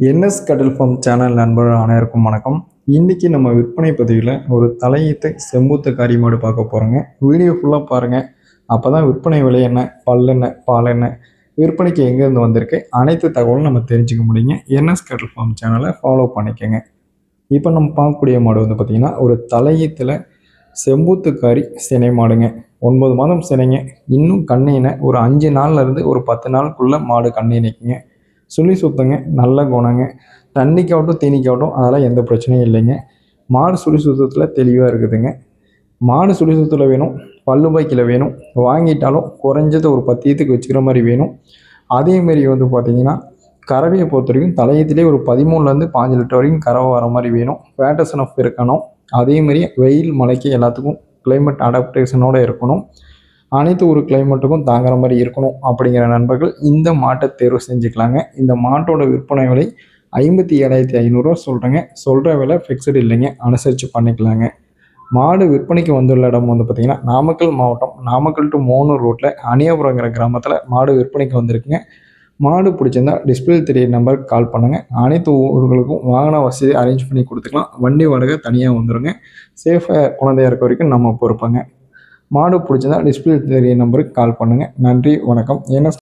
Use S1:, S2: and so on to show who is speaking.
S1: NS கடல் form channel நண்பர்கள் அனைவருக்கும் வணக்கம். இன்றைக்கி நம்ம விற்பனை பதிவில் ஒரு தலையீத்தை செம்பூத்து கறி மாடு பார்க்க போகிறோங்க. வீடியோ ஃபுல்லாக பாருங்கள். அப்போ தான் விற்பனை விலை என்ன, பல்லென்ன, பால் என்ன, விற்பனைக்கு எங்கேருந்து வந்திருக்கு அனைத்து தகவலும் நம்ம தெரிஞ்சுக்க முடியுங்க. என்எஸ் கடல் ஃபார்ம் சேனலை ஃபாலோ பண்ணிக்கோங்க. இப்போ நம்ம பார்க்கக்கூடிய மாடு வந்து பார்த்திங்கன்னா ஒரு தலையீத்தில் செம்பூத்துக்காரி சினை மாடுங்க. 9 மாதம் சினைங்க. இன்னும் கண்ணினை ஒரு 5 நாள்லேருந்து ஒரு 10 நாளுக்குள்ளே மாடு கண்ணினைக்குங்க. சுழி சுத்தங்க, நல்ல குணங்க. தண்ணிக்காகட்டும் தீனிக்காகட்டும் அதெல்லாம் எந்த பிரச்சனையும் இல்லைங்க. மாடு சுழி சுத்தத்தில் தெளிவாக இருக்குதுங்க. மாடு சுழி சுத்தத்தில் வேணும், பல்லு பாய்க்கில் வேணும், வாங்கிட்டாலும் குறைஞ்சது ஒரு 10 ஈத்துக்கு வச்சுக்கிற மாதிரி வேணும். அதேமாரி வந்து பார்த்திங்கன்னா கறவையை பொறுத்த வரைக்கும் தலையத்திலே ஒரு 13லேருந்து 15 லிட்டர் வரைக்கும் கறவை வர மாதிரி வேணும். ஃபேட்டசன் ஆஃப் இருக்கணும். அதேமாரி வெயில் மழைக்கு எல்லாத்துக்கும் கிளைமேட் அடாப்டேஷனோடு இருக்கணும். அனைத்து ஒரு கிளைமேட்டுக்கும் தாங்குற மாதிரி இருக்கணும் அப்படிங்கிற நண்பர்கள் இந்த மாட்டை தேர்வு செஞ்சுக்கலாங்க. இந்த மாட்டோட விற்பனை விலை 57,500 சொல்கிறேங்க. சொல்கிற விலை ஃபிக்ஸடு இல்லைங்க, அனுசரித்து பண்ணிக்கலாங்க. மாடு விற்பனைக்கு வந்துள்ள இடம் வந்து பார்த்திங்கன்னா நாமக்கல் மாவட்டம், நாமக்கல் டு மோனூர் ரோட்டில் அணியாபுரங்கிற கிராமத்தில் மாடு விற்பனைக்கு வந்திருக்குங்க. மாடு பிடிச்சிருந்தா டிஸ்பிளே தெரிய நம்பருக்கு கால் பண்ணுங்கள். அனைத்து ஊர்களுக்கும் வாகன வசதி அரேஞ்ச் பண்ணி கொடுத்துக்கலாம். வண்டி வாடகை தனியாக வந்துடுங்க. சேஃபாக குழந்தையா இருக்க வரைக்கும் நம்ம பொறுப்பங்க. மாடு பிடிச்சதா டிஸ்பிளே தெரிய நம்பருக்கு கால் பண்ணுங்கள். நன்றி, வணக்கம். ஏன்னா